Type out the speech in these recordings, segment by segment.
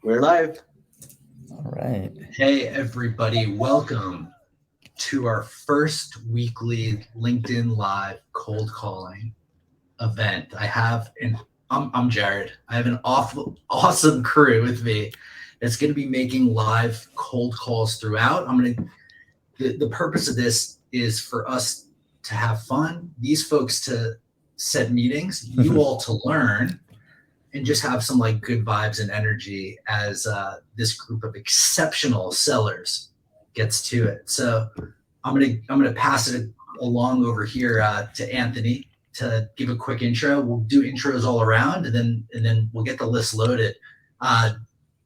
We're live. All right. Hey, everybody. Welcome to our first weekly LinkedIn Live cold calling event. I'm Jared. I have an awesome crew with me that's going to be making live cold calls throughout. The purpose of this is for us to have fun, these folks to set meetings, you all to learn, and just have some like good vibes and energy as this group of exceptional sellers gets to it. So I'm gonna pass it along over here to Anthony to give a quick intro. We'll do intros all around, and then we'll get the list loaded.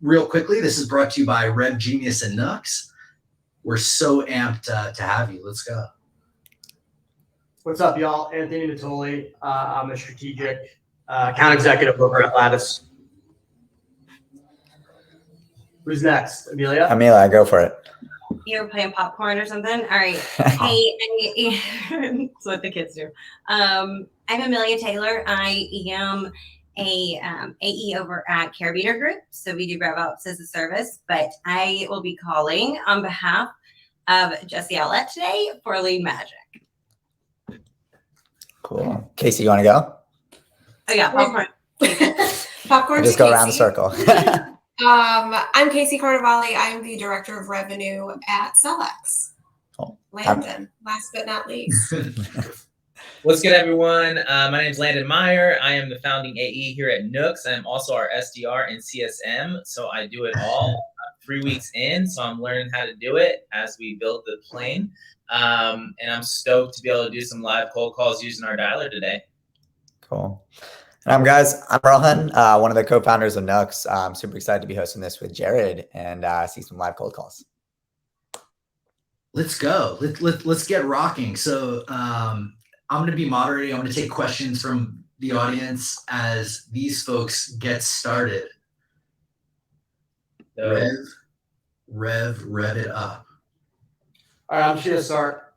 Real quickly, this is brought to you by Rev Genius and Nux. We're so amped to have you. Let's go. What's up, y'all? Anthony Natoli. I'm a strategic account executive over at Lattice. Who's next? Amelia? Amelia, go for it. You're playing popcorn or something? All right. Hey, that's what the kids do. I'm Amelia Taylor. I am a AE over at Carabiner Group. So we do Rev Ops as a service, but I will be calling on behalf of Jesse Outlet today for Lead Magic. Cool. Casey, you want to go? Oh yeah, popcorn. Popcorn. Just go around the circle. I'm Casey Carnevale. I'm the director of revenue at Sellex. Oh. Landon, last but not least. What's good, everyone? My name is Landon Meyers. I am the founding AE here at Nux. I am also our SDR and CSM, so I do it all. 3 weeks in, so I'm learning how to do it as we build the plane. And I'm stoked to be able to do some live cold calls using our dialer today. Cool. I'm Rohan, one of the co-founders of Nux. I'm super excited to be hosting this with Jared and see some live cold calls. Let's go. Let's get rocking. So I'm going to be moderating. I'm going to take questions from the audience as these folks get started. Rev it up. All right, I'm just gonna start.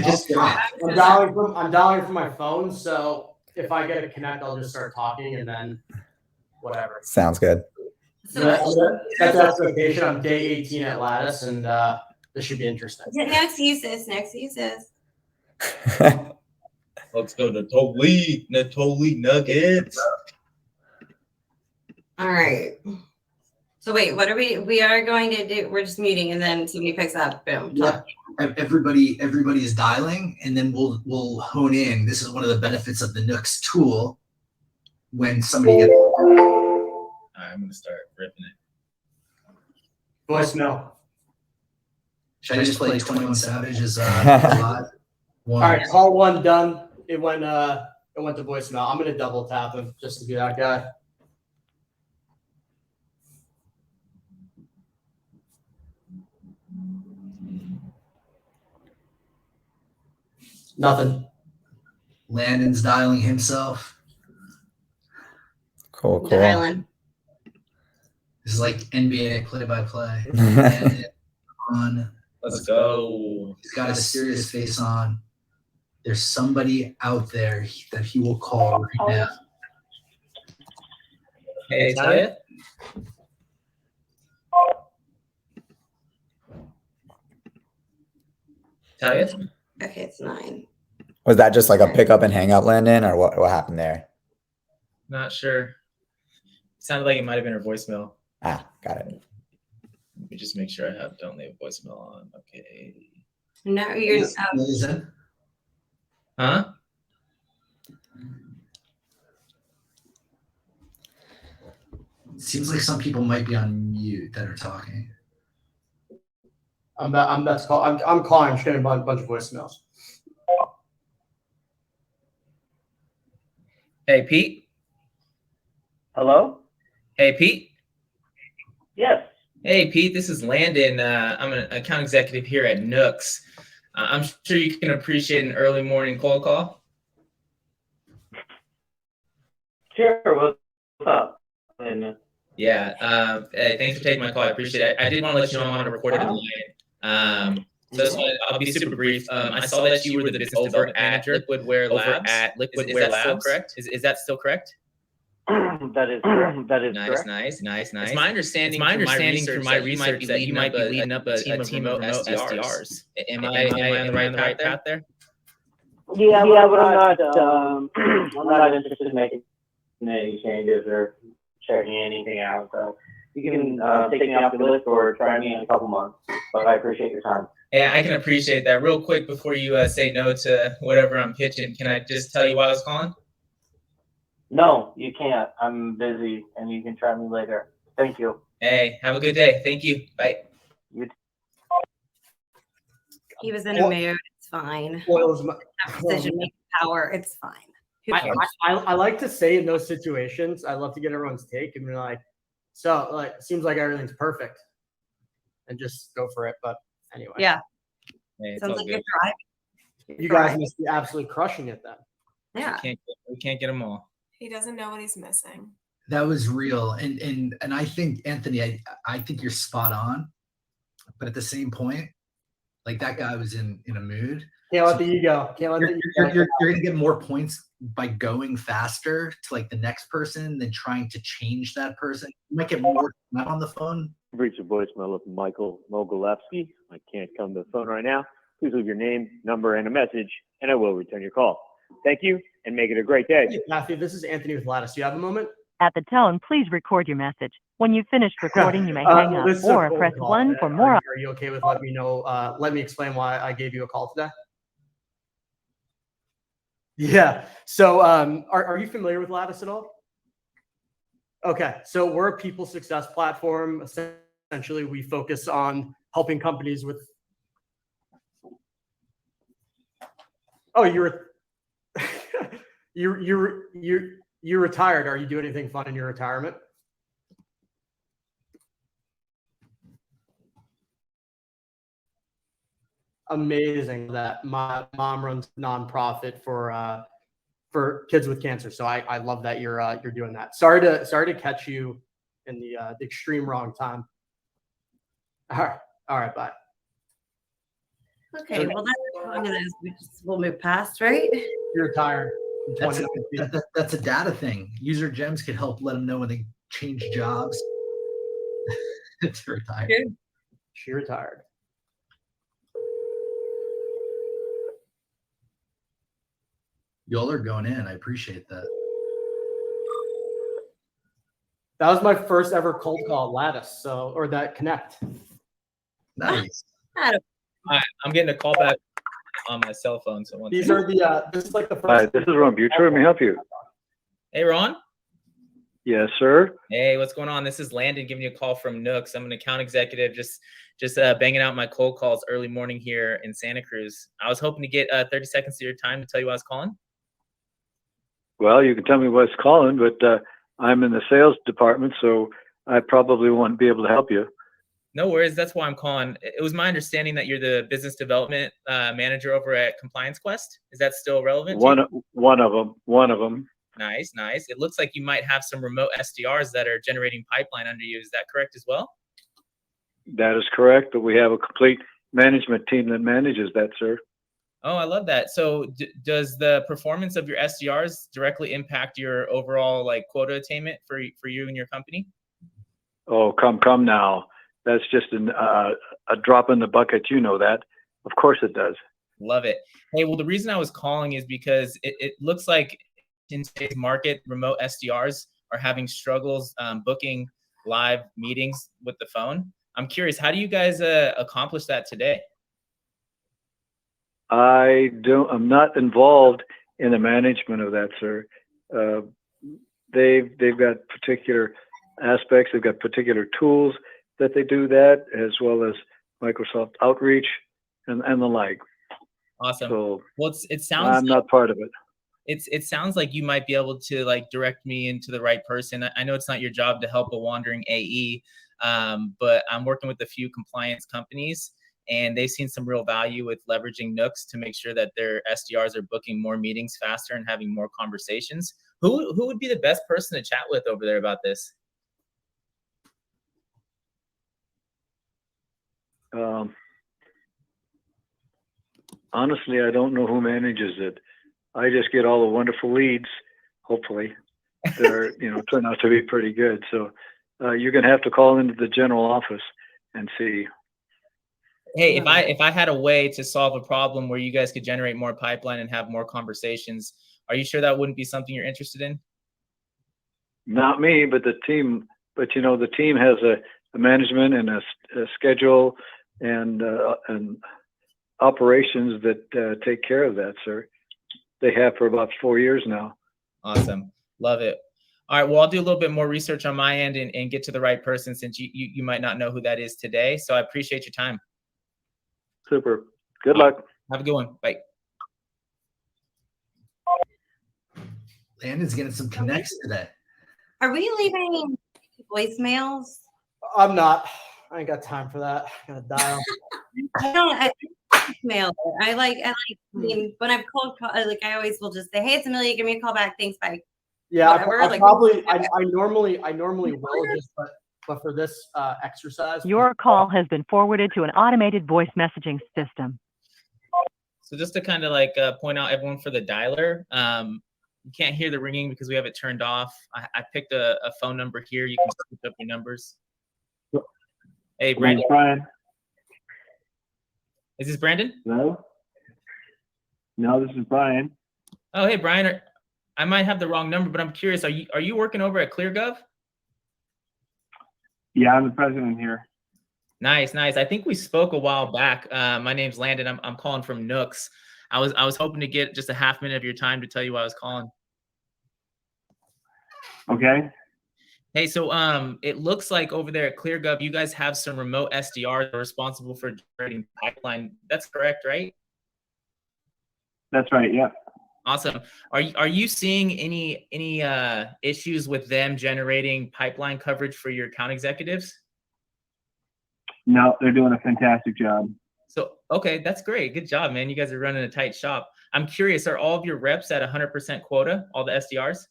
Just I'm dialing from my phone, so if I get a connect, I'll just start talking and then whatever. Sounds good. So That's the expectation. I'm day 18 at Lattice, and this should be interesting. next uses. Let's go to Natoli Nuggets. All right. So wait, what are we are going to do? We're just muting, and then somebody picks up. Boom. Yeah. Everybody is dialing, and then we'll hone in. This is one of the benefits of the Nux tool. When somebody gets, All right, I'm gonna start ripping it. Voicemail. should I just play 21 Savage as live? All right, call one done. It went to voicemail. I'm gonna double tap him just to be that guy. Nothing. Landon's dialing himself. Cool. Dialing. This is like NBA play-by-play. Landon on. Let's go. He's got a serious face on. There's somebody out there that he will call right now. Hey, Talia. Talia? Okay, it's 9. Was that just like a pickup and hang up, Landon, or what happened there? Not sure. Sounded like it might have been her voicemail. Ah, got it. Let me just make sure I don't leave a voicemail on. Okay. No, you're. Listen. Huh? Seems like some people might be on mute that are talking. I'm calling. I'm just getting a bunch of voicemails. Hey, Pete. Hello? Hey, Pete. Yes. Hey, Pete, this is Landon. I'm an account executive here at Nux. I'm sure you can appreciate an early morning cold call. Sure. What's up? Yeah. Hey, thanks for taking my call. I appreciate it. I did want to let you know I'm on a recorded line. So I'll be super brief. I saw that you were the business development manager at Liquidware Labs. Is that still correct? Is that still correct? That is correct. Nice. It's my understanding through my research that you might be leading up a team of remote SDRs. Am I on the right path there? Yeah, but I'm not. I'm not interested in making any changes or checking anything out. So you can take me off the list or try me in a couple months. But I appreciate your time. Yeah, I can appreciate that. Real quick before you say no to whatever I'm pitching, can I just tell you why I was calling? No, you can't. I'm busy, and you can try me later. Thank you. Hey, have a good day. Thank you. Bye. He was in a mood. It's fine. Spoils my- Have decision-making power. It's fine. Who cares? I like to say in those situations, I love to get everyone's take and be like, so like, seems like everything's perfect, and just go for it. But anyway, Yeah. Hey, it's Sounds all like good. you're driving. you guys must be absolutely crushing it then. Yeah. We can't get them all. He doesn't know what he's missing. That was real. And I think, Anthony, I think you're spot on. But at the same point, like that guy was in a mood. Can't let the ego. Can't let the ego. You're going to get more points by going faster to like the next person than trying to change that person. You might get more time on the phone. Reach the voicemail of Michael Mogilevsky. I can't come to the phone right now. Please leave your name, number, and a message, and I will return your call. Thank you, and make it a great day. Hey, Matthew, this is Anthony with Lattice. Do you have a moment? At the tone, please record your message. When you've finished recording, you may hang up This is a or cold press call. 1 for more. Are you okay with letting me know? Let me explain why I gave you a call today. Yeah. So, are you familiar with Lattice at all? Okay. So we're a people success platform. Essentially, we focus on helping companies with. Oh, you're retired. Are you doing anything fun in your retirement? Amazing that my mom runs a nonprofit for kids with cancer. So I love that you're doing that. Sorry to catch you in the extreme wrong time. All right, bye. Okay. Well, that's one of those we'll move past, right? You're retired. in That's 2019. that's a data thing. User gems could help let them know when they change jobs. It's retired. Good. She retired. Y'all are going in. I appreciate that. That was my first ever cold call at Lattice. So, or that Connect. Nice. All right, I'm getting a call back on my cell phone. So These are the. This is like the first. Hi, this is Ron Butcher. May I help you? Hey, Ron. Yes, sir. Hey, what's going on? This is Landon giving you a call from Nooks. I'm an account executive, just banging out my cold calls early morning here in Santa Cruz. I was hoping to get 30 seconds of your time to tell you why I was calling. Well, you can tell me what's calling, but I'm in the sales department, so I probably won't be able to help you. No worries. That's why I'm calling. It was my understanding that you're the business development manager over at Compliance Quest. Is that still relevant? One of them. Nice. It looks like you might have some remote SDRs that are generating pipeline under you. Is that correct as well? That is correct, but we have a complete management team that manages that, sir. Oh, I love that. So does the performance of your SDRs directly impact your overall like quota attainment for you and your company? Oh, come now. That's just a drop in the bucket. You know that. Of course it does. Love it. Hey, well, the reason I was calling is because it looks like in today's market, remote SDRs are having struggles booking live meetings with the phone. I'm curious, how do you guys accomplish that today? I'm not involved in the management of that, sir. They've got particular aspects. They've got particular tools that they do that, as well as Microsoft Outreach and the like. Awesome. So well, it sounds I'm not part of it. It sounds like you might be able to like direct me into the right person. I know it's not your job to help a wandering AE, but I'm working with a few compliance companies, and they've seen some real value with leveraging Nooks to make sure that their SDRs are booking more meetings faster and having more conversations. Who would be the best person to chat with over there about this? Honestly, I don't know who manages it. I just get all the wonderful leads, hopefully. they're turn out to be pretty good. So you're going to have to call into the general office and see. Hey, if I had a way to solve a problem where you guys could generate more pipeline and have more conversations, are you sure that wouldn't be something you're interested in? Not me, but the team. But the team has a management and a schedule and operations that take care of that, sir. They have for about 4 years now. Awesome. Love it. All right. Well, I'll do a little bit more research on my end and get to the right person, since you might not know who that is today. So I appreciate your time. Super. Good luck. Have a good one. Bye. Landon's getting some connects today. Are we leaving voicemails? I'm not. I ain't got time for that. I gotta dial. I voicemail. I mean, when I've cold call, I always will just say, "Hey, it's Amelia. Give me a call back. Thanks, bye." Yeah, Whatever, I normally will, just but for this exercise. Your call has been forwarded to an automated voice messaging system. So just to kind of point out everyone for the dialer, you can't hear the ringing because we have it turned off. I picked a phone number here. You can switch up your numbers. Hey, Brandon. Brian. Is this Brandon? Hello? No, this is Brian. Oh, hey, Brian. I might have the wrong number, but I'm curious. Are you working over at ClearGov? Yeah, I'm the president here. Nice. I think we spoke a while back. My name's Landon. I'm calling from Nooks. I was hoping to get just a half minute of your time to tell you why I was calling. Okay. Hey, so it looks like over there at ClearGov, you guys have some remote SDRs that are responsible for generating pipeline. That's correct, right? That's right. Yeah. Awesome. Are you seeing any issues with them generating pipeline coverage for your account executives? No, they're doing a fantastic job. So, okay, that's great. Good job, man. You guys are running a tight shop. I'm curious, are all of your reps at 100% quota, all the SDRs?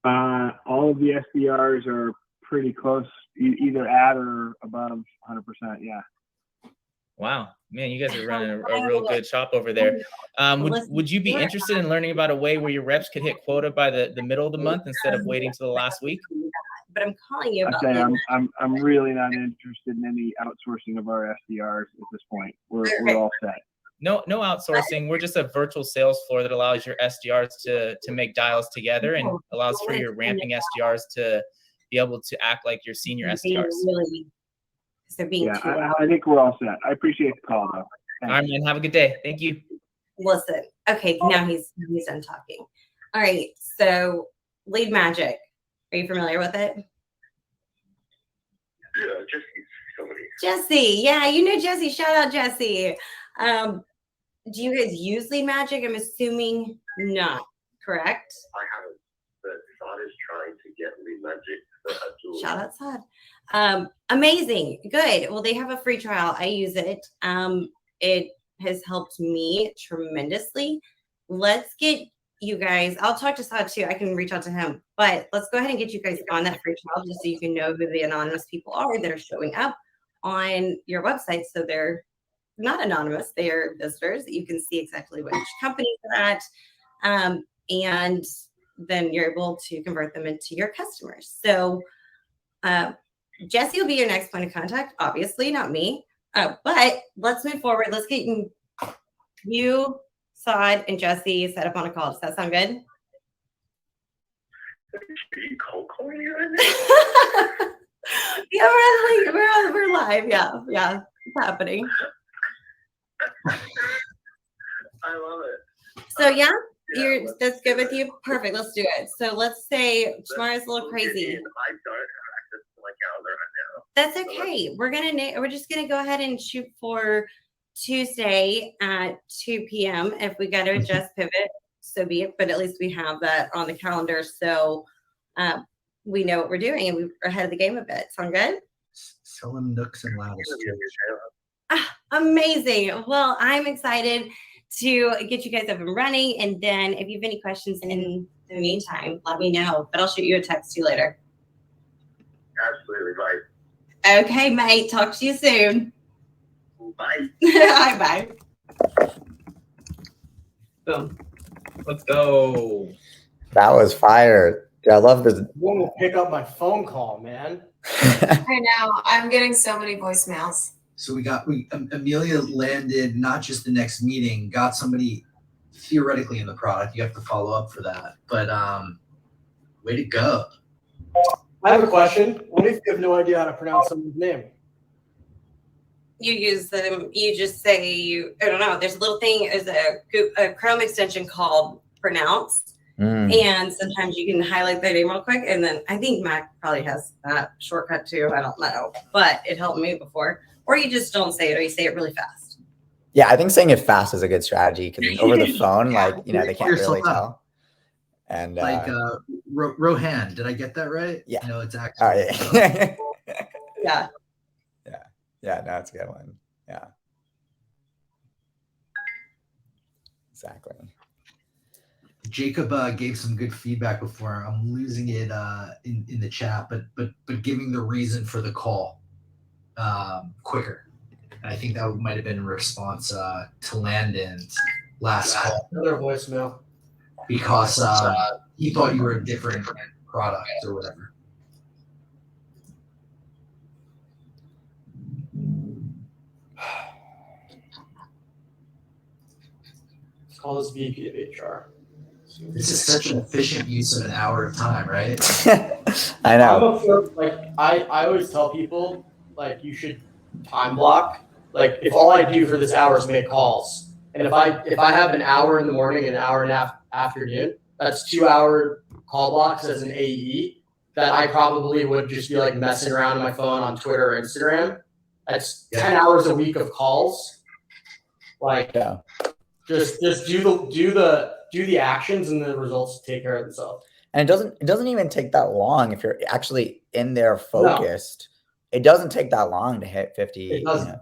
All of the SDRs are pretty close, either at or above 100%. Yeah. Wow, man, you guys are running a real good shop over there. Would you be interested in learning about a way where your reps could hit quota by the middle of the month instead of waiting till the last week? But I'm calling you about. I'm really not interested in any outsourcing of our SDRs at this point. We're all set. No outsourcing. We're just a virtual sales floor that allows your SDRs to make dials together and allows for your ramping SDRs to be able to act like your senior SDRs. They're being too loud. I think we're all set. I appreciate the call, though. All right, man. Have a good day. Thank you. Listen. Okay, now he's done talking. All right. So, Lead Magic. Are you familiar with it? Yeah, Jesse. Yeah, you know Jesse. Shout out Jesse. Do you guys use Lead Magic? I'm assuming not. Correct? I haven't, but Saad is trying to get Lead Magic. Shout out Saad. Amazing. Good. Well, they have a free trial. I use it. It has helped me tremendously. Let's get you guys, I'll talk to Saad too. I can reach out to him, but let's go ahead and get you guys on that free trial just so you can know who the anonymous people are that are showing up on your website. So they're not anonymous. They are visitors. You can see exactly which companies they're at. And then you're able to convert them into your customers. So Jesse will be your next point of contact, obviously, not me. But let's move forward. Let's get you, Saad, and Jesse set up on a call. Does that sound good? Are you cold calling me right now? Yeah, we're live. Yeah, it's happening. I love it. So yeah, that's good with you. Perfect. Let's do it. So let's say tomorrow's a little crazy. I don't have access to my calendar right now. That's okay. We're just gonna go ahead and shoot for Tuesday at 2 p.m. If we got to adjust pivot, so be it. But at least we have that on the calendar, so we know what we're doing and we're ahead of the game a bit. Sound good? Selling nooks and ladders. Amazing. Well, I'm excited to get you guys up and running. And then if you have any questions in the meantime, let me know. But I'll shoot you a text to you later. Absolutely. Bye. Okay, mate. Talk to you soon. Bye. Bye. Boom. Let's go. That was fire. Dude, I love this. Won't pick up my phone call, man. I know. I'm getting so many voicemails. So Amelia landed not just the next meeting, got somebody theoretically in the product. You have to follow up for that. But way to go. I have a question. What if you have no idea how to pronounce someone's name? You use them. You just say, I don't know. There's a little thing. There's a Chrome extension called Pronounce. And sometimes you can highlight their name real quick. And then I think Mac probably has that shortcut too. I don't know. But it helped me before. Or you just don't say it, or you say it really fast. Yeah, I think saying it fast is a good strategy because over the phone, like, you know, they can't really tell. And like Rohan, did I get that right? Yeah. No, it's actually. Oh, yeah. Yeah. Yeah, no, that's a good one. Yeah. Exactly. Jacob gave some good feedback before. I'm losing it in the chat, but giving the reason for the call quicker. I think that might have been in response to Landon's last call. Another voicemail. Because he thought you were a different product or whatever. Let's call this VP of HR. This is such an efficient use of an hour of time, right? I know. I always tell people, like, you should time block. Like, if all I do for this hour is make calls, and if I have an hour in the morning and an hour in the afternoon, that's 2 hour call blocks as an AE that I probably would just be like messing around on my phone on Twitter or Instagram. That's 10 hours a week of calls. Like, just do the actions, and the results take care of themselves. And it doesn't even take that long if you're actually in there focused. No. It doesn't take that long to hit 50. It doesn't.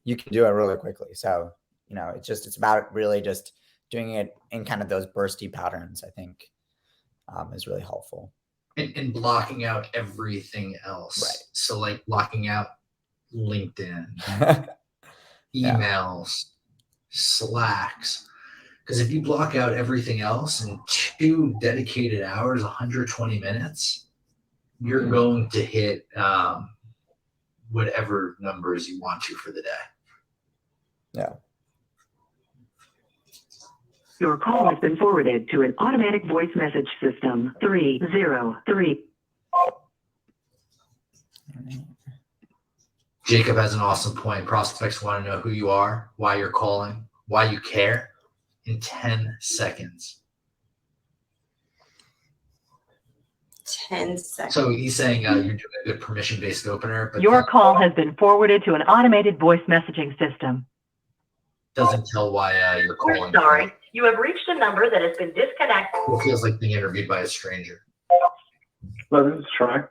You can do it really quickly. So, you know, it's about really just doing it in kind of those bursty patterns, I think, is really helpful. And blocking out everything else. Right. So like blocking out LinkedIn, emails, Slacks. Because if you block out everything else in 2 dedicated hours, 120 minutes, you're going to hit whatever numbers you want to for the day. Yeah. Your call has been forwarded to an automatic voice message system. 303. Jacob has an awesome point. Prospects want to know who you are, why you're calling, why you care in 10 seconds. 10 seconds. So he's saying you're doing a good permission-based opener. But your call has been forwarded to an automated voice messaging system. Doesn't tell why you're calling. We're sorry. You have reached a number that has been disconnected. It feels like being interviewed by a stranger. Hello, this is Troy.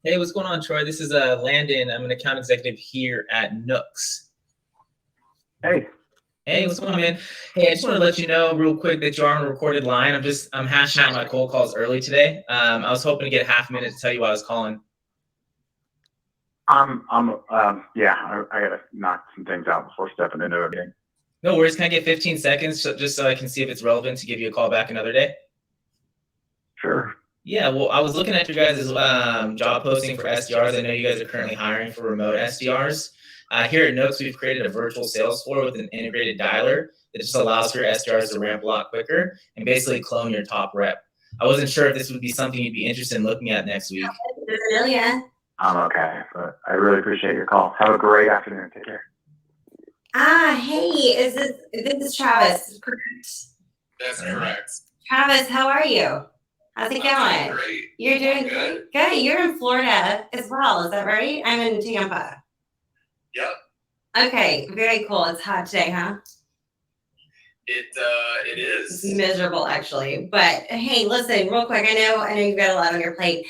Hey, what's going on, Troy? This is Landon. I'm an account executive here at Nooks. Hey. Hey, what's going on, man? Hey, I just want to let you know real quick that you are on a recorded line. I'm hashing out my cold calls early today. I was hoping to get half a minute to tell you why I was calling. I gotta knock some things out before stepping into a meeting. No worries. Can I get 15 seconds just so I can see if it's relevant to give you a call back another day? Sure. Yeah, well, I was looking at your guys' job posting for SDRs. I know you guys are currently hiring for remote SDRs. Here at Nooks, we've created a virtual sales floor with an integrated dialer that just allows for your SDRs to ramp a lot quicker and basically clone your top rep. I wasn't sure if this would be something you'd be interested in looking at next week. Amelia. I'm okay, but I really appreciate your call. Have a great afternoon. Take care. Hey, this is Travis, correct? That's correct. Travis, how are you? How's it going? Great. You're doing good. Good. You're in Florida as well, is that right? I'm in Tampa. Yep. Okay, very cool. It's hot today, huh? It is. It's miserable, actually. But hey, listen, real quick. I know you've got a lot on your plate.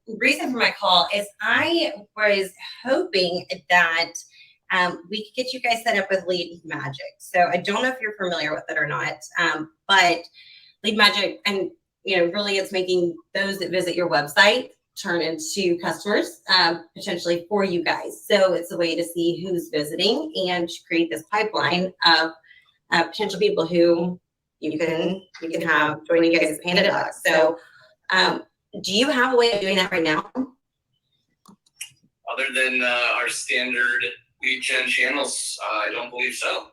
Reason for my call is I was hoping that we could get you guys set up with Lead Magic. So I don't know if you're familiar with it or not, but Lead Magic, and really it's making those that visit your website turn into customers potentially for you guys. So it's a way to see who's visiting and to create this pipeline of potential people who you can have join you guys as Panda Dogs. So do you have a way of doing that right now? Other than our standard lead gen channels, I don't believe so.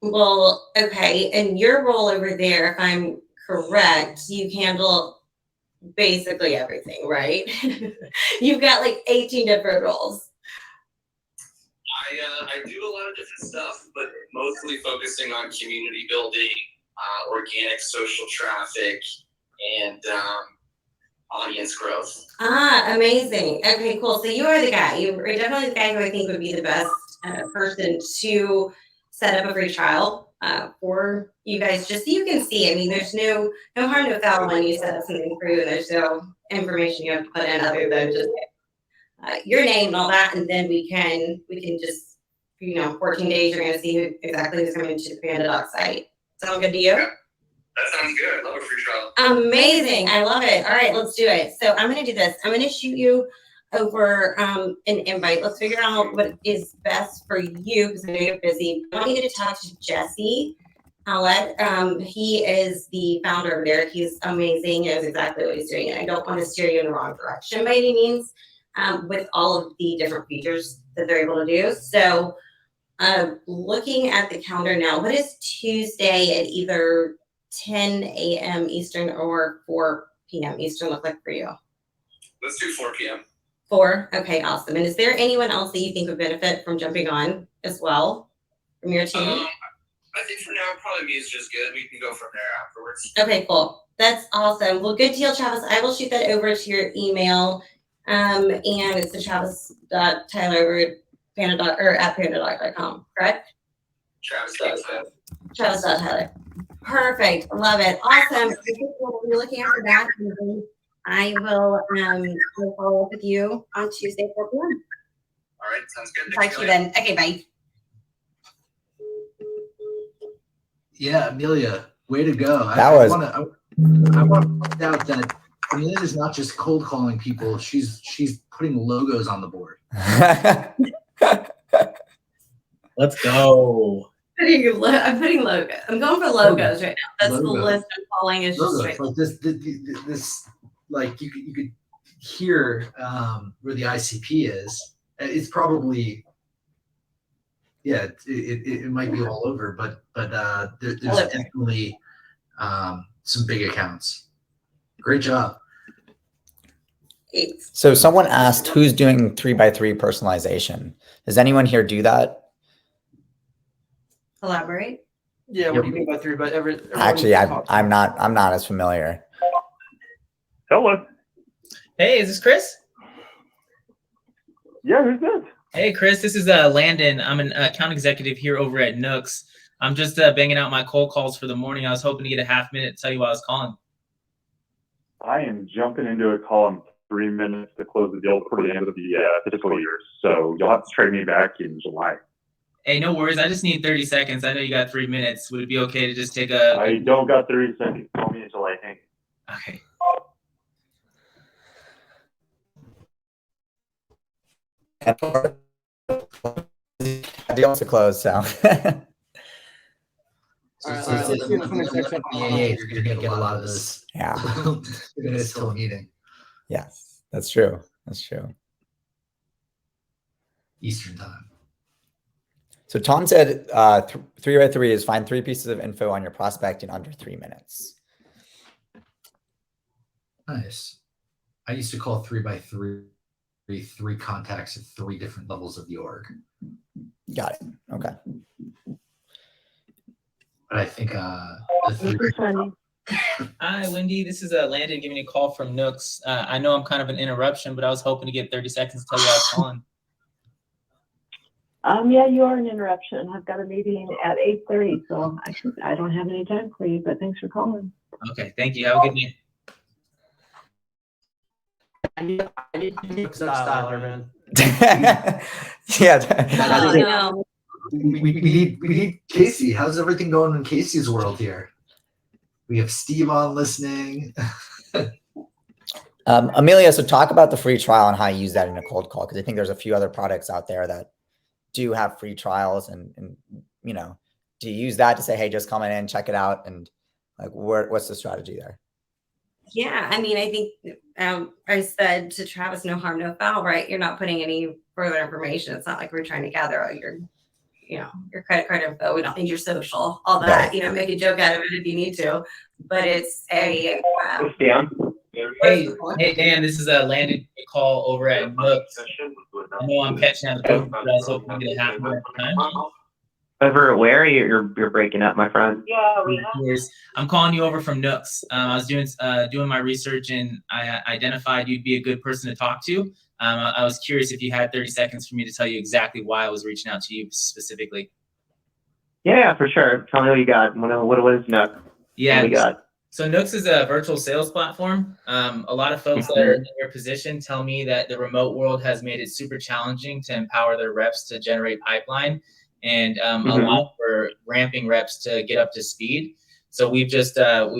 Well, okay. And your role over there, if I'm correct, you handle basically everything, right? You've got like 18 different roles. I do a lot of different stuff, but mostly focusing on community building, organic social traffic, and audience growth. Ah, amazing. Okay, cool. So you are the guy. You are definitely the guy who I think would be the best person to set up a free trial for you guys, just so you can see. I mean, there's no harm, no foul when you set up something for you, and there's no information you have to put in other than just your name and all that, and then we can just 14 days. You're going to see exactly who's coming to the Panda Dog site. Sound good to you? Yeah, that sounds good. I love a free trial. Amazing. I love it. All right, let's do it. So I'm going to do this. I'm going to shoot you over an invite. Let's figure out what is best for you because I know you're busy. I want you to talk to Jesse Alec. He is the founder over there. He's amazing. He knows exactly what he's doing. And I don't want to steer you in the wrong direction by any means with all of the different features that they're able to do. So looking at the calendar now, what is Tuesday at either 10 a.m. Eastern or 4 p.m. Eastern look like for you? Let's do 4 p.m. 4? Okay, awesome. And is there anyone else that you think would benefit from jumping on as well from your team? I think for now, probably me is just good. We can go from there afterwards. Okay, cool. That's awesome. Well, good deal, Travis. I will shoot that over to your email. And it's the Travis.Tyler at pandadog.com, correct? Travis.Tyler. Perfect. Love it. Awesome. We're looking after that. I will follow up with you on Tuesday, 4 p.m. All right, sounds good. Talk to you then. Okay, bye. Yeah, Amelia, way to go. That was. I want to point out that Amelia is not just cold calling people. She's putting logos on the board. Let's go. I'm putting logos. I'm going for logos right now. That's Logos. the list I'm calling. Is just Logos. Like this, like you could hear where the ICP is. It's probably, yeah, it might be all over, but there's definitely some big accounts. Great job. So someone asked who's doing 3x3 personalization. Does anyone here do that? Collaborate. Yeah, what do you mean by 3? But Actually, I'm not as familiar. Hello. Hey, is this Chris? Yeah, who's this? Hey, Chris, this is Landon. I'm an account executive here over at Nooks. I'm just banging out my cold calls for the morning. I was hoping to get a half minute to tell you why I was calling. I am jumping into a call in 3 minutes to close the deal for the end of the fiscal year. So you'll have to trade me back in July. Hey, no worries. I just need 30 seconds. I know you got 3 minutes. Would it be okay to just take a... I don't got 30 seconds. Call me in July. Thanks. Okay. Deals to close, so. You're gonna get a lot of this. Yeah. It's still a meeting. Yes, that's true. That's true. Eastern time. So Tom said 3x3 is find 3 pieces of info on your prospect in under 3 minutes. Nice. I used to call 3x3 3 contacts at 3 different levels of the org. Got it. Okay. But I think Hi, Wendy. This is Landon giving you a call from Nooks. I know I'm kind of an interruption, but I was hoping to get 30 seconds to tell you I was calling. Yeah, you are an interruption. I've got a meeting at 8:30, so I don't have any time for you, but thanks for calling. Okay, thank you. Have a good day. I need style there, man. Yeah. We need Casey. How's everything going in Casey's world here? We have Steve on listening. Amelia, so talk about the free trial and how you use that in a cold call, because I think there's a few other products out there that do have free trials, and do you use that to say, hey, just come in, check it out, and Like, what's the strategy there? Yeah, I mean, I think I said to Travis, no harm, no foul, right? You're not putting any further information. It's not like we're trying to gather all your, your credit card info. We don't need your social, all that. Right. Make a joke out of it if you need to. But it's a Dan. Hey, Dan, this is a Landon call over at Nooks. I know I'm catching out the booth, but I was hoping to get a half minute time. Over where? You're breaking up, my friend. I'm calling you over from Nooks. I was doing my research and I identified you'd be a good person to talk to. I was curious if you had 30 seconds for me to tell you exactly why I was reaching out to you specifically. Yeah, for sure. Tell me what you got. What is Nooks? Yeah, what we got. So Nooks is a virtual sales platform. A lot of folks that are in your position tell me that the remote world has made it super challenging to empower their reps to generate pipeline and allow for ramping reps to get up to speed. So we've just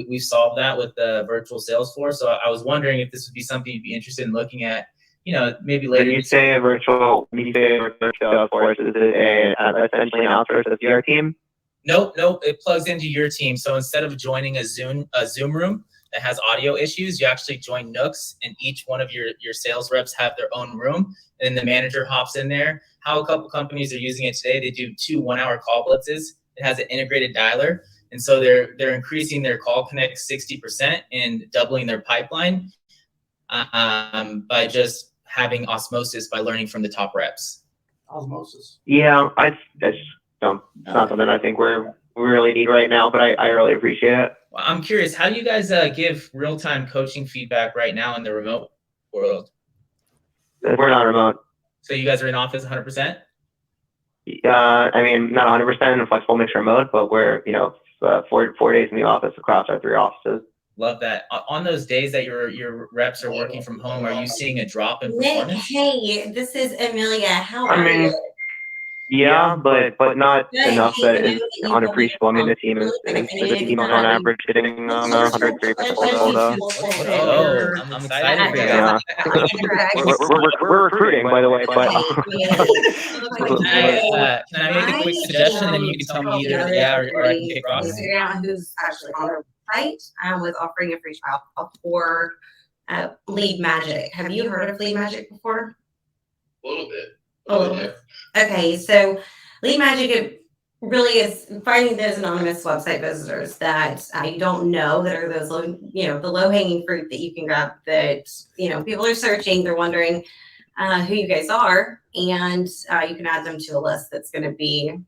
we've solved that with the virtual sales force. So I was wondering if this would be something you'd be interested in looking at, maybe later. When you say virtual sales force, is it essentially an outsourced SDR team? Nope. It plugs into your team. So instead of joining a Zoom room that has audio issues, you actually join Nooks, and each one of your sales reps have their own room, and the manager hops in there. How a couple companies are using it today, they do 2 1-hour call blitzes. It has an integrated dialer, and so they're increasing their call connect 60% and doubling their pipeline by just having osmosis by learning from the top reps. Osmosis. Yeah, that's not something I think we really need right now, but I really appreciate it. Well, I'm curious, how do you guys give real-time coaching feedback right now in the remote world? We're not remote. So you guys are in office 100%? I mean, not 100% in flexible mixed remote, but we're 4 days in the office across our 3 offices. Love that. On those days that your reps are working from home, are you seeing a drop in performance? Hey, this is Amelia. How are you? Yeah, but not enough that it's unappreciable. I mean, the team is on average hitting 103% quota. Oh, I'm excited for that. We're recruiting, by the way. But can I make a quick suggestion, and you can tell me either yeah or I can kick off? Who's actually on our site with offering a free trial for Lead Magic. Have you heard of Lead Magic before? A little bit. Okay, so Lead Magic, it really is finding those anonymous website visitors that you don't know, that are those the low-hanging fruit that you can grab, that people are searching, they're wondering who you guys are, and you can add them to a list that's going to be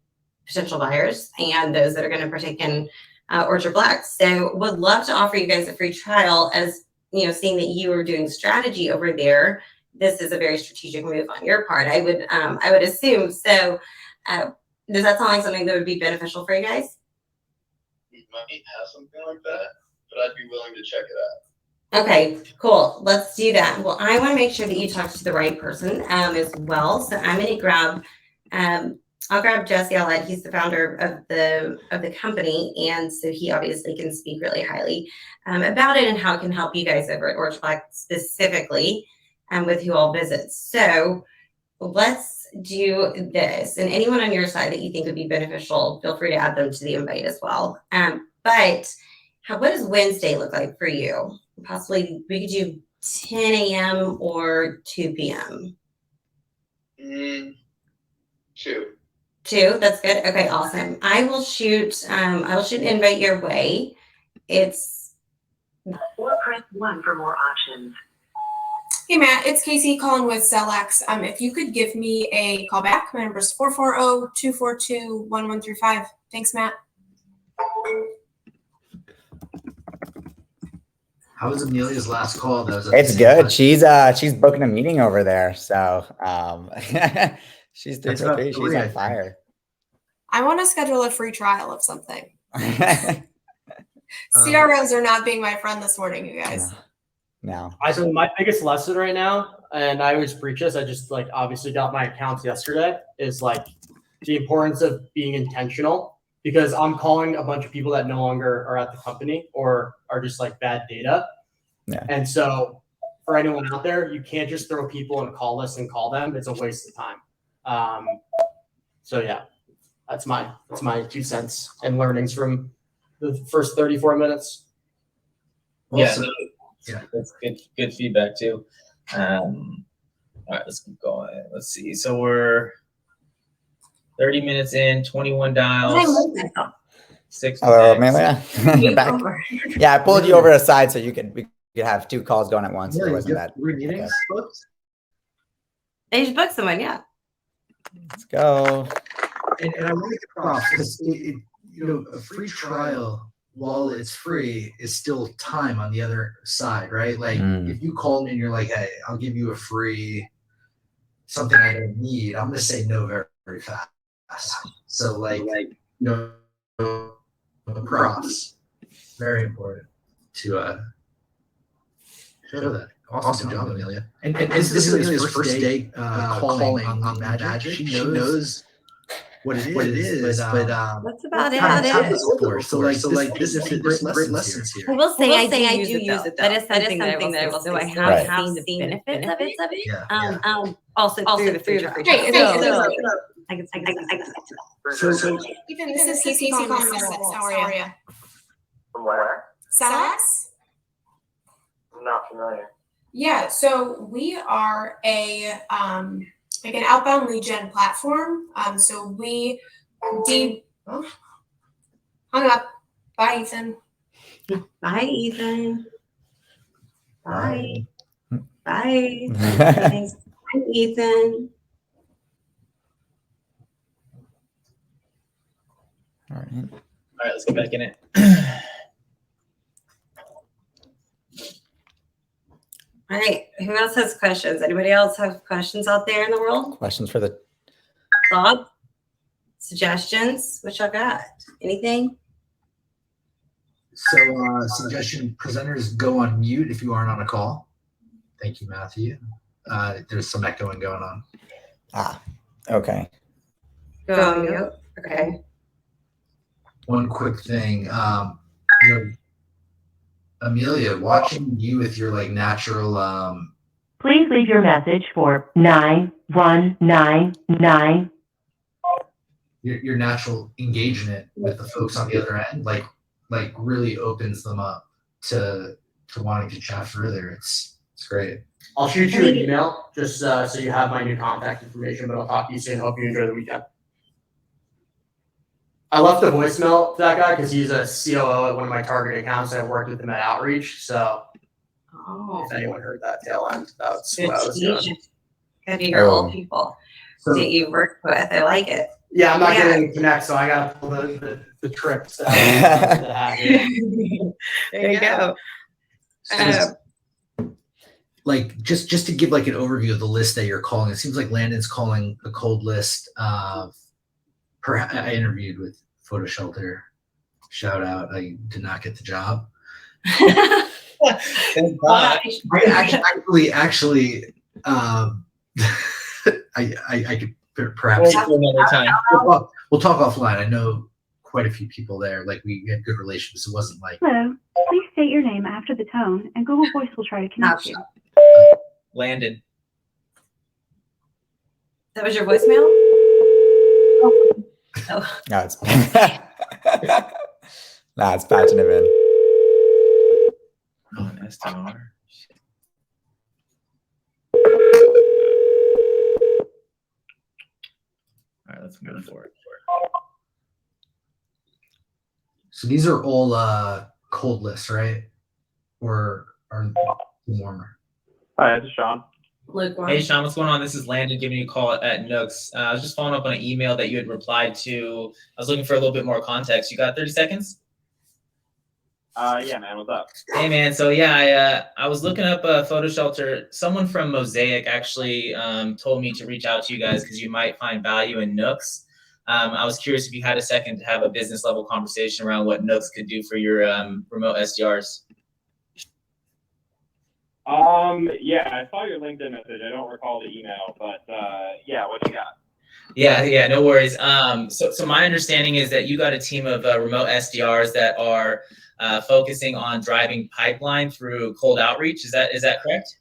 potential buyers and those that are going to partake in Orchard Black. So would love to offer you guys a free trial, as seeing that you are doing strategy over there. This is a very strategic move on your part, I would assume. So does that sound like something that would be beneficial for you guys? We might have something like that, but I'd be willing to check it out. Okay, cool. Let's do that. Well, I want to make sure that you talk to the right person as well. So I'm going to grab, I'll grab Jesse Allett. He's the founder of the company, and so he obviously can speak really highly about it and how it can help you guys over at Orchard Black specifically. With who all visits. So let's do this. And anyone on your side that you think would be beneficial, feel free to add them to the invite as well. But what does Wednesday look like for you? Possibly we could do 10 a.m. or 2 p.m. 2. 2, that's good. Okay, awesome. I will shoot an invite your way. Or press 1 for more options. Hey Matt, it's Casey calling with Cellx. If you could give me a call back, my number is 440-242-1135. Thanks, Matt. How was Amelia's last call? It's good. She's booking a meeting over there, so she's 3 for 3. She's on fire. I want to schedule a free trial of something. CROs are not being my friend this morning, you guys. No. So my biggest lesson right now, and I always preach this, I just obviously got my accounts yesterday, is the importance of being intentional, because I'm calling a bunch of people that no longer are at the company or are just bad data. Yeah. And so for anyone out there, you can't just throw people in a call list and call them. It's a waste of time. So yeah, that's my 2 cents and learnings from the first 34 minutes. Yeah, Also, yeah, that's good feedback too. All right, let's keep going. Let's see. So we're 30 minutes in, 21 dials. 6 Hello, connects. Amelia. You're back. Yeah, I pulled you over aside so we could have two calls going at once. So there wasn't that. meetings booked? They just booked someone, yeah. Let's go. And I want to get props because a free trial, while it's free, is still time on the other side, right? Like if you call me and you're like, hey, I'll give you a free something I don't need, I'm gonna say no very, very fast. So props. Very important to show that. Awesome job, Amelia. And this is Amelia's first day calling on Magic. She knows what it is, but that's about it. This is great lessons here. I will say I do use it. That is something that I will say. I have seen the benefits of it. Yeah. Also through the free trial. So Ethan, this is Casey calling from Cellex. How are you? From where? Cellex? I'm not familiar. Yeah, so we are a like an outbound lead gen platform. So we hung up. Bye, Ethan. Bye, Ethan. Bye. Bye. Thanks. Bye, Ethan. All right. All right, let's get back in it. All right. Who else has questions? Anybody else have questions out there in the world? Questions for the Thoughts? Suggestions? What y'all got? Anything? So, suggestion: presenters go on mute if you aren't on a call. Thank you, Matthew. There's some echoing going on. Okay. Go on mute. Okay. One quick thing, Amelia, watching you with your natural. Please leave your message for 9199. Your natural engagement with the folks on the other end, really opens them up to wanting to chat further. It's great. I'll shoot you an email just so you have my new contact information, but I'll talk to you soon. Hope you enjoy the weekend. I left a voicemail to that guy because he's a COO at one of my target accounts. I worked with him at Outreach. So if anyone heard that tail end, that's what I was doing. Good to hear old people that you worked with. I like it. Yeah, I'm not getting to connect, so I got to pull the tricks. There you go. Just to give an overview of the list that you're calling, it seems like Landon's calling a cold list of. I interviewed with Photo Shelter. Shout out! I did not get the job. I could perhaps. Another time. We'll talk offline. I know quite a few people there. We had good relations. It wasn't like. Hello. Please state your name after the tone, and Google Voice will try to connect you. Landon. That was your voicemail? Oh. No, it's it's patching him in. Oh, an SDR. All right, let's go for it. So these are all cold lists, right? Or are warmer? Hi, this is Sean. Hey, Sean, what's going on? This is Landon giving you a call at Nooks. I was just following up on an email that you had replied to. I was looking for a little bit more context. You got 30 seconds? Yeah, man, what's up? Hey, man. So, yeah, I was looking up Photo Shelter. Someone from Mosaic actually told me to reach out to you guys because you might find value in Nooks. I was curious if you had a second to have a business level conversation around what Nooks could do for your remote SDRs. Yeah, I saw your LinkedIn message. I don't recall the email, but yeah, what you got? Yeah, no worries. So my understanding is that you got a team of remote SDRs that are focusing on driving pipeline through cold outreach. Is that correct?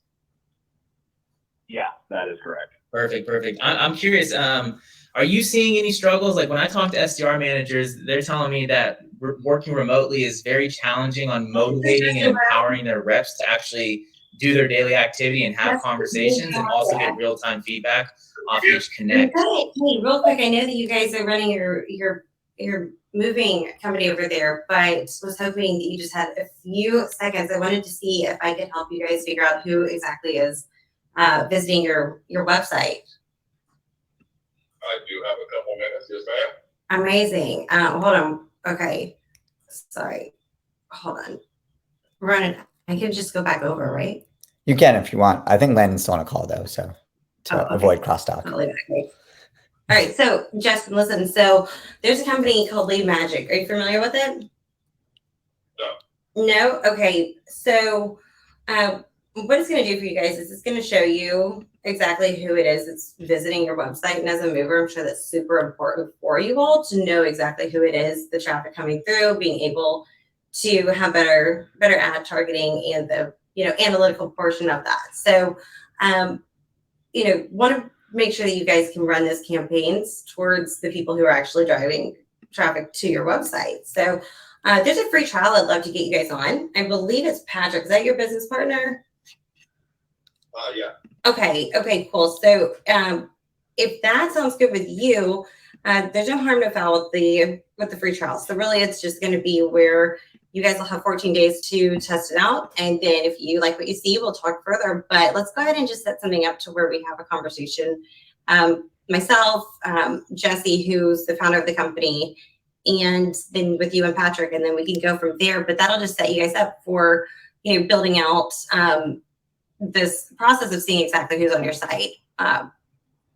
Yeah, that is correct. Perfect. I'm curious. Are you seeing any struggles? Like when I talk to SDR managers, they're telling me that working remotely is very challenging on motivating and empowering their reps to actually do their daily activity and have conversations and also get real-time feedback off each connect. Hey, real quick, I know that you guys are running your moving company over there, but was hoping that you just had a few seconds. I wanted to see if I could help you guys figure out who exactly is visiting your website. I do have a couple minutes, yes, ma'am. Amazing. Hold on. Okay. Sorry. Hold on. Running. I can just go back over, right? You can if you want. I think Landon's still on a call though, so to avoid crosstalk. All right. So Justin, listen. So there's a company called Lead Magic. Are you familiar with it? No. No? Okay. So what it's going to do for you guys is it's going to show you exactly who it is that's visiting your website. And as a mover, I'm sure that's super important for you all to know exactly who it is, the traffic coming through, being able to have better ad targeting and the analytical portion of that. So want to make sure that you guys can run those campaigns towards the people who are actually driving traffic to your website. So there's a free trial I'd love to get you guys on. I believe it's Patrick. Is that your business partner? Yeah. Okay, cool. So if that sounds good with you, there's no harm, no foul with the free trial. So really it's just going to be where you guys will have 14 days to test it out. And then if you like what you see, we'll talk further. But let's go ahead and just set something up to where we have a conversation. Myself, Jesse, who's the founder of the company, and then with you and Patrick, and then we can go from there. But that'll just set you guys up for, building out this process of seeing exactly who's on your site.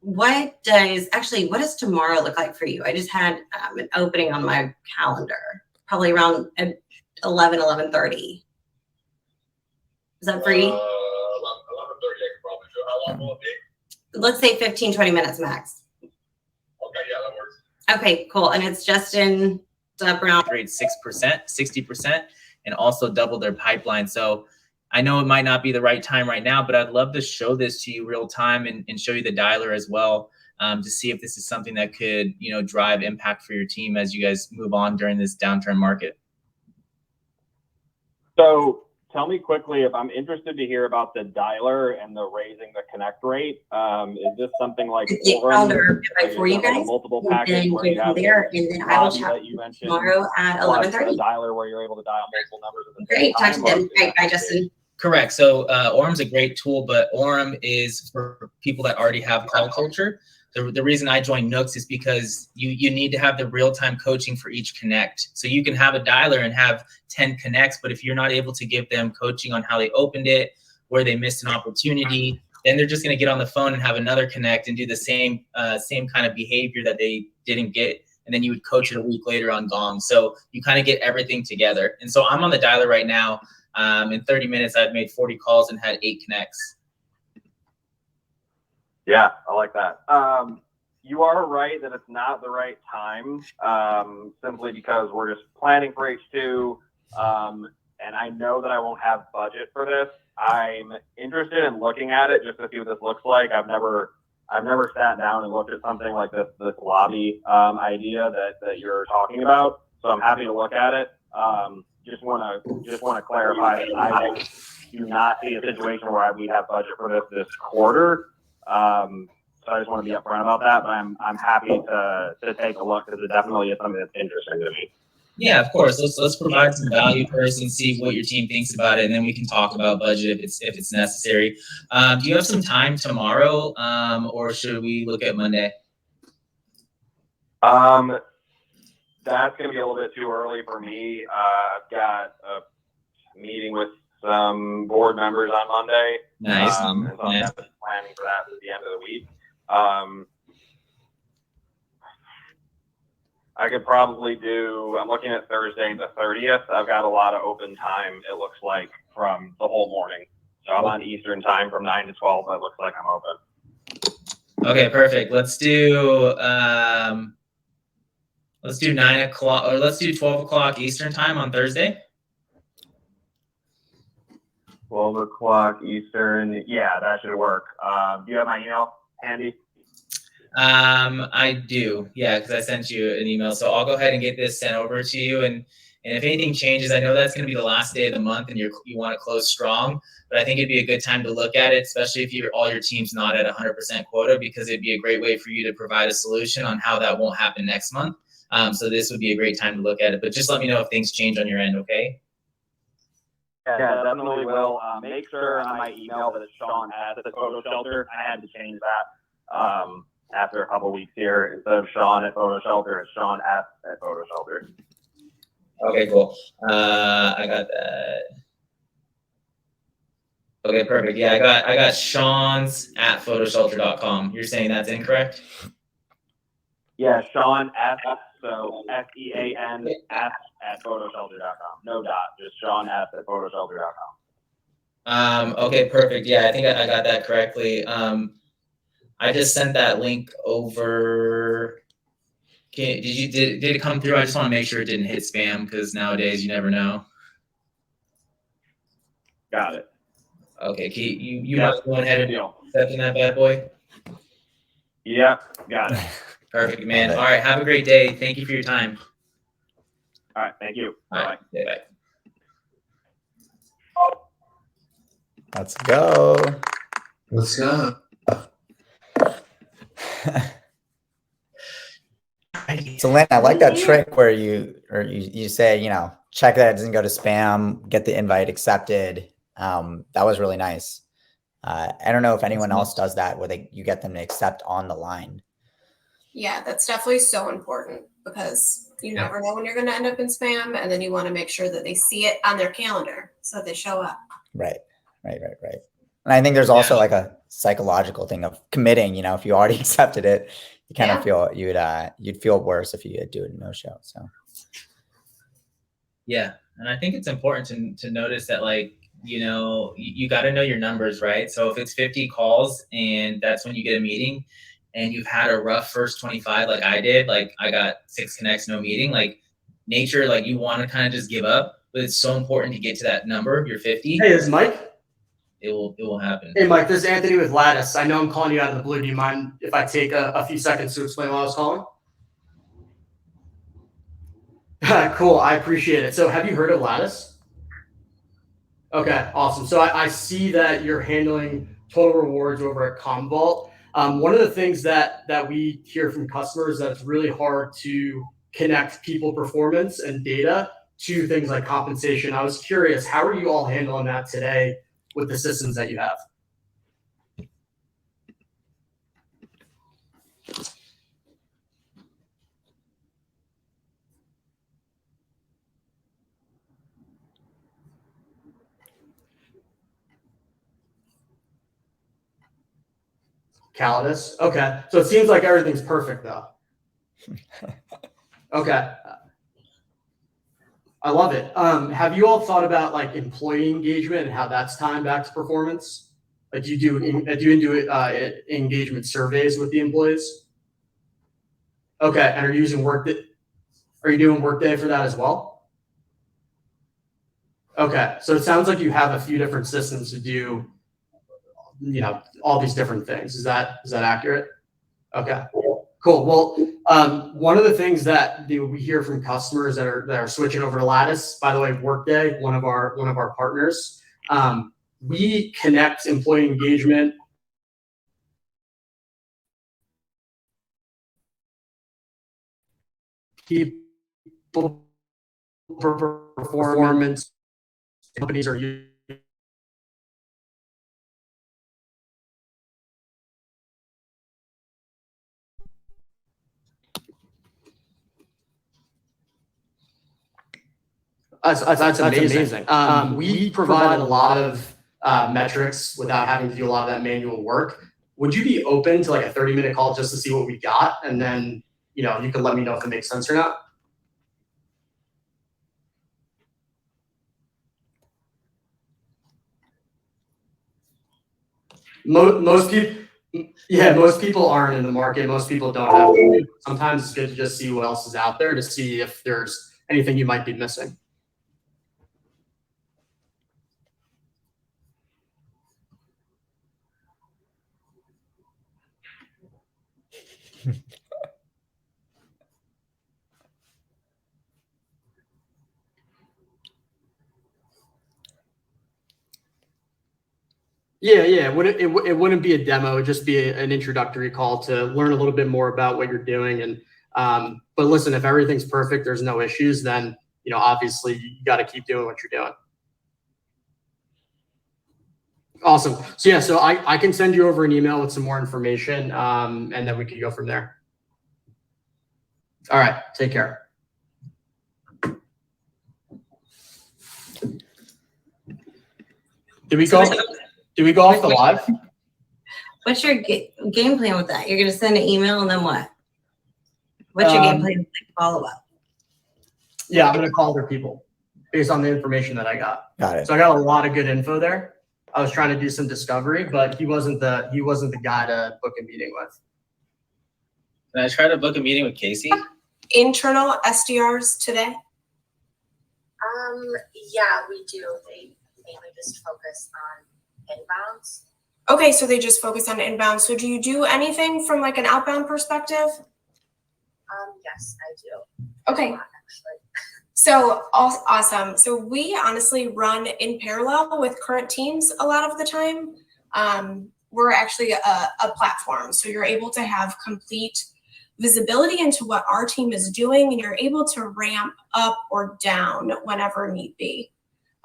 What does tomorrow look like for you? I just had an opening on my calendar, probably around 11:30. Is that free? 11:30, I can probably do. How long will it be? Let's say 15-20 minutes max. Okay, yeah, that works. Okay, cool. And it's Justin up around 6%, 60%, and also double their pipeline. So I know it might not be the right time right now, but I'd love to show this to you real time and show you the dialer as well, to see if this is something that could, drive impact for your team as you guys move on during this downturn market. So tell me quickly, if I'm interested to hear about the dialer and the raising the connect rate, is this something like for you guys? multiple packages where you have there, and then I will chat that you mentioned tomorrow at 11:30. A dialer where you're able to dial multiple numbers at the Great, same talk to time, them. Great, bye, Justin. Correct. So Orm's a great tool, but Orm is for people that already have call culture. The reason I joined Nooks is because you need to have the real-time coaching for each connect. So you can have a dialer and have 10 connects, but if you're not able to give them coaching on how they opened it, where they missed an opportunity, then they're just going to get on the phone and have another connect and do the same kind of behavior that they didn't get. And then you would coach it a week later on Gong. So you kind of get everything together. And so I'm on the dialer right now. In 30 minutes, I've made 40 calls and had 8 connects. Yeah, I like that. You are right that it's not the right time, simply because we're just planning for H2. And I know that I won't have budget for this. I'm interested in looking at it just to see what this looks like. I've never sat down and looked at something like this lobby idea that you're talking about. So I'm happy to look at it. Just want to clarify that I do not see a situation where we have budget for this quarter. So I just want to be upfront about that. But I'm happy to take a look because it definitely is something that's interesting to me. Yeah, of course. Let's provide some value first and see what your team thinks about it, and then we can talk about budget if it's necessary. Do you have some time tomorrow, or should we look at Monday? That's going to be a little bit too early for me. I've got a meeting with some board members on Monday. Nice. And so I'm planning for that at the end of the week. I could probably I'm looking at Thursday the 30th. I've got a lot of open time, it looks like, from the whole morning. So I'm on Eastern time from 9 to 12, but it looks like I'm open. Okay, perfect. Let's do 9 o'clock, or let's do 12 o'clock Eastern time on Thursday. 12 o'clock Eastern. Yeah, that should work. Do you have my email handy? I do. Yeah, because I sent you an email. So I'll go ahead and get this sent over to you. And if anything changes, I know that's going to be the last day of the month and you want to close strong. But I think it'd be a good time to look at it, especially if all your team's not at 100% quota, because it'd be a great way for you to provide a solution on how that won't happen next month. So this would be a great time to look at it. But just let me know if things change on your end, okay? Yeah, definitely will. Make sure on my email that it's Sean at the photo shelter. I had to change that after a couple weeks here. Instead of Sean at photo shelter, it's Sean at photo shelter. Okay, cool. I got that. Okay, perfect. Yeah, I got Sean's at photoshelter.com. You're saying that's incorrect? Yeah, Sean F. So FEAN F at photoshelter.com. No dot, just Sean F at photoshelter.com. Okay, perfect. Yeah, I think I got that correctly. I just sent that link over. Okay, did it come through? I just want to make sure it didn't hit spam because nowadays you never know. Got it. Okay, you might go ahead and accepting that bad boy. Yeah, got it. Perfect, man. All right, have a great day. Thank you for your time. All right, thank you. All right, bye. Let's go. Let's go. So Lynn, I like that trick where you say, check that it doesn't go to spam, get the invite accepted. That was really nice. I don't know if anyone else does that where you get them to accept on the line. Yeah, that's definitely so important because you never know when you're going to end up in spam, and then you want to make sure that they see it on their calendar so that they show up. Right. And I think there's also like a psychological thing of committing. If you already accepted it, you kind of feel you'd feel worse if you do it no show. So. Yeah, and I think it's important to notice that you got to know your numbers, right? So if it's 50 calls and that's when you get a meeting, and you've had a rough first 25 like I did, like I got 6 connects, no meeting, like nature, like you want to kind of just give up, but it's so important to get to that number, your 50. Hey, this is Mike. It will happen. Hey, Mike, this is Anthony with Lattice. I know I'm calling you out of the blue. Do you mind if I take a few seconds to explain why I was calling? Cool. I appreciate it. So have you heard of Lattice? Okay, awesome. So I see that you're handling total rewards over at Commvault. One of the things that we hear from customers that it's really hard to connect people performance and data to things like compensation. I was curious, how are you all handling that today with the systems that you have? Calidus. Okay. So it seems like everything's perfect though. Okay. I love it. Have you all thought about like employee engagement and how that's timed back to performance? Like do you do engagement surveys with the employees? Okay. And are you using Workday? Are you doing Workday for that as well? Okay. So it sounds like you have a few different systems to do, all these different things. Is that accurate? Okay. Cool. Well, one of the things that we hear from customers that are switching over to Lattice, by the way, Workday, one of our partners, we connect employee engagement people performance companies are using. That's amazing. We provide a lot of metrics without having to do a lot of that manual work. Would you be open to like a 30-minute call just to see what we got? And then, you can let me know if it makes sense or not. Most people aren't in the market. Most people don't have. Sometimes it's good to just see what else is out there to see if there's anything you might be missing. Yeah, yeah. It wouldn't be a demo. It'd just be an introductory call to learn a little bit more about what you're doing. And but listen, if everything's perfect, there's no issues, then obviously you got to keep doing what you're doing. Awesome. So yeah, so I can send you over an email with some more information, and then we can go from there. All right. Take care. Did we go off the live? What's your game plan with that? You're going to send an email and then what? What's your game plan with follow up? Yeah, I'm going to call other people based on the information that I got. Got it. So I got a lot of good info there. I was trying to do some discovery, but he wasn't the guy to book a meeting with. Can I try to book a meeting with Casey? Internal SDRs today? Yeah, we do. They mainly just focus on inbounds. Okay, so they just focus on inbound. So do you do anything from like an outbound perspective? Yes, I do. Okay. So awesome. So we honestly run in parallel with current teams a lot of the time. We're actually a platform. So you're able to have complete visibility into what our team is doing, and you're able to ramp up or down whenever need be.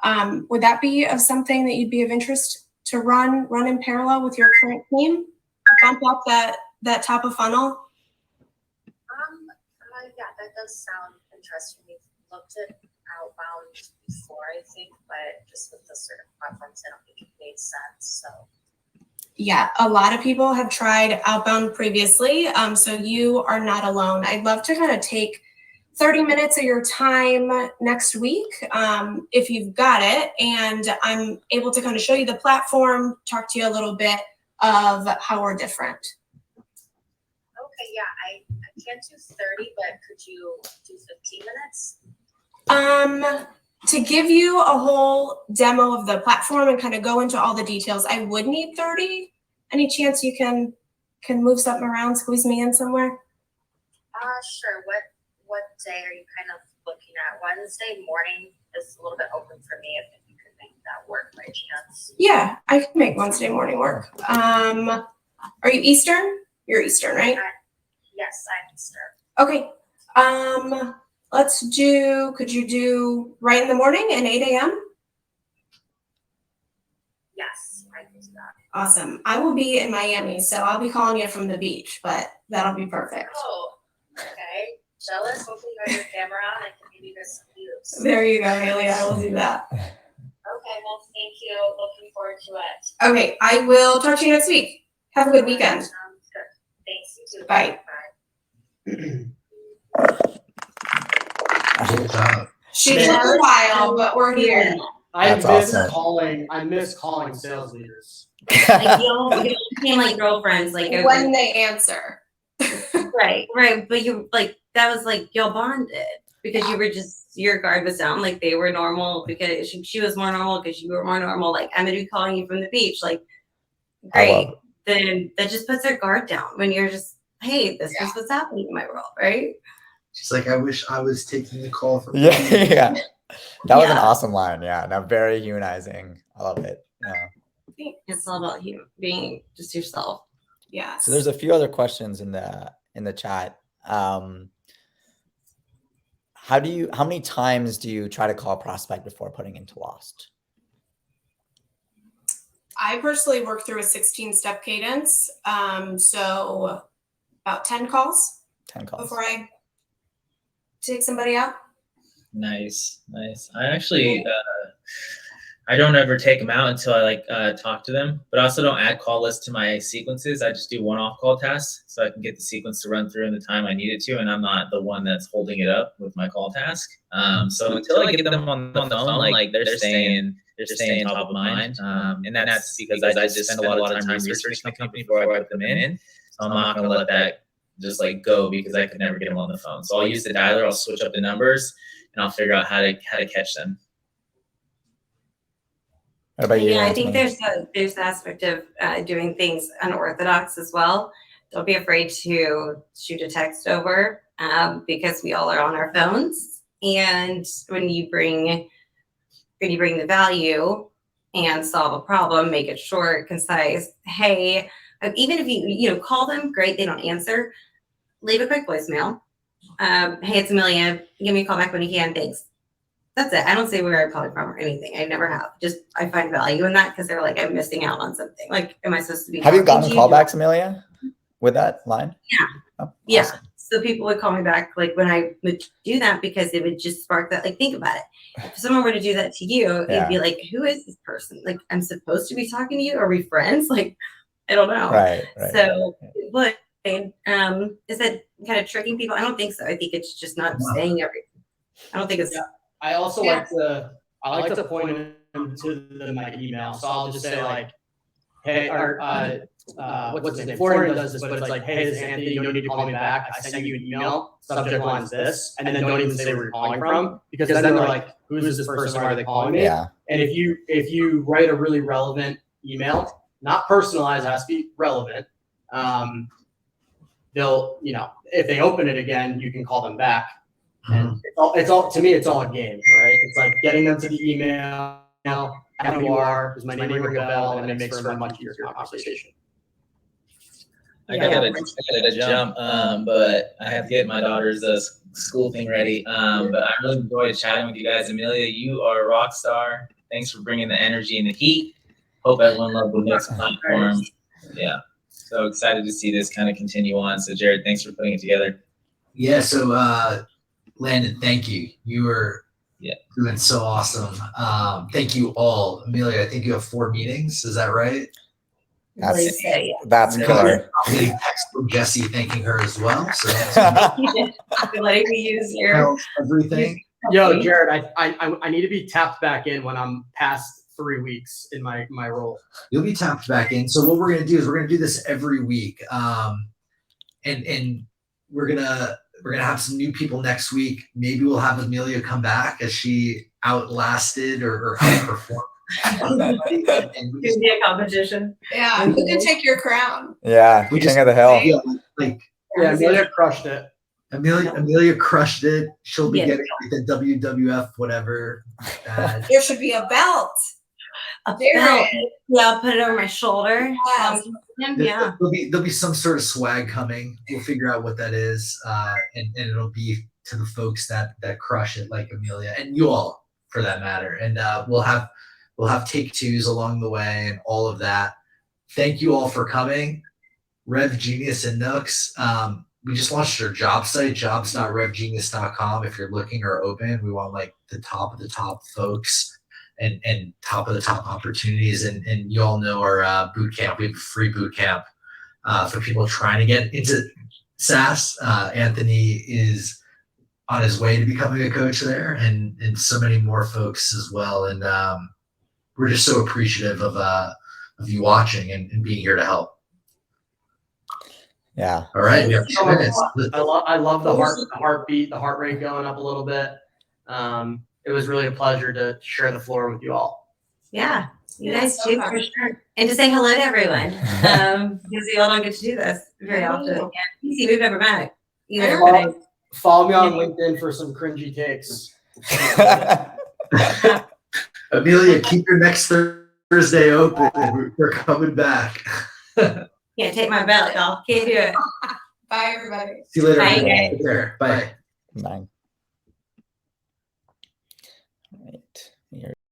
Would that be of something that you'd be of interest to run in parallel with your current team? Bump up that top of funnel? Yeah, that does sound interesting. We've looked at outbound before, I think, but just with the certain platforms, I don't think it made sense. So Yeah, a lot of people have tried outbound previously, so you are not alone. I'd love to kind of take 30 minutes of your time next week, if you've got it, and I'm able to kind of show you the platform, talk to you a little bit of how we're different. Okay, yeah, I can't do 30, but could you do 15 minutes? To give you a whole demo of the platform and kind of go into all the details, I would need 30. Any chance you can move something around, squeeze me in somewhere? Sure. What day are you kind of looking at? Wednesday morning is a little bit open for me if you could make that work by chance. Yeah, I can make Wednesday morning work. Are you Eastern? You're Eastern, right? Yes, I'm Eastern. Okay. Could you do right in the morning at 8 a.m.? Yes, I can do that. Awesome. I will be in Miami, so I'll be calling you from the beach, but that'll be perfect. Oh, okay. Jealous. Hopefully you have your camera on. I can give you guys some views. There you go, Amelia. I will do that. Okay, well, thank you. Looking forward to it. Okay, I will talk to you next week. Have a good weekend. Sounds good. Thanks, you too. Bye. She took a while, but we're here. I That's miss awesome. calling sales leaders. Like you became like girlfriends, like When they answer. right. But you that was like y'all bonded because you were just your guard was down, like they were normal because she was more normal because you were more normal. Like I'm gonna be calling you from the beach, like great. Then that just puts their guard down when you're just, hey, this is what's happening in my world, right? She's like, I wish I was taking the call from Yeah. That was an awesome line. Yeah. Now very humanizing. I love it. Yeah. It's all about you being just yourself. Yeah. So there's a few other questions in the chat. How many times do you try to call a prospect before putting into Lost? I personally work through a 16-step cadence. So about 10 calls. 10 calls. Before I take somebody out. Nice. I actually, I don't ever take them out until I talk to them, but I also don't add call lists to my sequences. I just do one-off call tasks so I can get the sequence to run through in the time I need it to, and I'm not the one that's holding it up with my call task. So until I get them on the phone, like they're staying top of mind. And that's because I just spend a lot of time researching the company before I put them in. So I'm not going to let that just go because I could never get them on the phone. So I'll use the dialer, I'll switch up the numbers, and I'll figure out how to catch them. What about you, Yeah, I think Anthony? there's the aspect of doing things unorthodox as well. don't be afraid to shoot a text over because we all are on our phones. And when you bring the value and solve a problem, make it short, concise. Hey, even if you call them, great, they don't answer, leave a quick voicemail. Hey, it's Amelia. Give me a call back when you can. Thanks. That's it. I don't say where I'm calling from or anything. I never have. Just I find value in that because they're like, I'm missing out on something. Like, am I supposed to be? Have you gotten talking to callbacks, Amelia, with that line? Yeah. Oh, Yeah. awesome. So people would call me back like when I would do that because it would just spark that. Like, think about it. If someone were to do that to you, Yeah. you'd be like, who is this person? Like, I'm supposed to be talking to you? Are we friends? Like, I don't know. Right. So what is that kind of tricking people? I don't think so. I think it's just not saying everything. I don't think it's I also like to point them to my email. So I'll just say like, hey, or what's his name? Florian does this, but it's like, hey, this is Anthony. You don't need to call me back. I sent you an email. Subject line is this, and then don't even say where you're calling from, because then they're like, who is this person? Why are they calling me? Yeah. And if you write a really relevant email, not personalized, it has to be relevant. They'll, if they open it again, you can call them back. And it's all to me, it's all a game, right? It's like getting them to the email, who you are, does my name ring a bell, and it makes for a much easier conversation. I gotta jump, but I have to get my daughter's school thing ready. But I really enjoyed chatting with you guys. Amelia, you are a rock star. Thanks for bringing the energy and the heat. Hope everyone loved the next platform. Yeah, so excited to see this kind of continue on. So Jared, thanks for putting it together. Yeah. So Landon, thank you. You were doing so awesome. Thank you all. Amelia, I think you have 4 meetings. Is that right? That's killer. Probably text from Jesse thanking her as well. So letting me use your everything. Yo, Jared, I need to be tapped back in when I'm past 3 weeks in my role. You'll be tapped back in. So what we're gonna do is we're gonna do this every week, and we're gonna have some new people next week. Maybe we'll have Amelia come back as she outlasted or outperformed. It could be a competition. Yeah, who can take your crown? Yeah, King of the Hill. Amelia crushed it. Amelia crushed it. She'll be Yeah. getting like the WWF whatever. There should be a belt. A belt. Yeah, I'll put it over my shoulder. Yeah. There'll be some sort of swag coming. We'll figure out what that is, and it'll be to the folks that crush it, like Amelia and you all, for that matter. And we'll have take twos along the way and all of that. Thank you all for coming. Rev Genius and Nooks. We just launched our job site, jobs.revgenius.com. If you're looking or open, we want like the top of the top folks and top of the top opportunities. And you all know our boot camp. We have a free boot camp for people trying to get into SaaS. Anthony is on his way to becoming a coach there, and so many more folks as well. And we're just so appreciative of you watching and being here to help. Yeah. All right. We have 2 minutes. I love the heartbeat, the heart rate going up a little bit. It was really a pleasure to share the floor with you all. Yeah, you guys too, for sure. And to say hello to everyone, because we all don't get to do this very often. Yeah, easy, we've never met either. Follow me on LinkedIn for some cringy takes. Amelia, keep your next Thursday open. We're coming back. Can't take my belt, y'all. Can't do it. Bye, everybody. See you later. Bye, guys. Take care. Bye. Bye.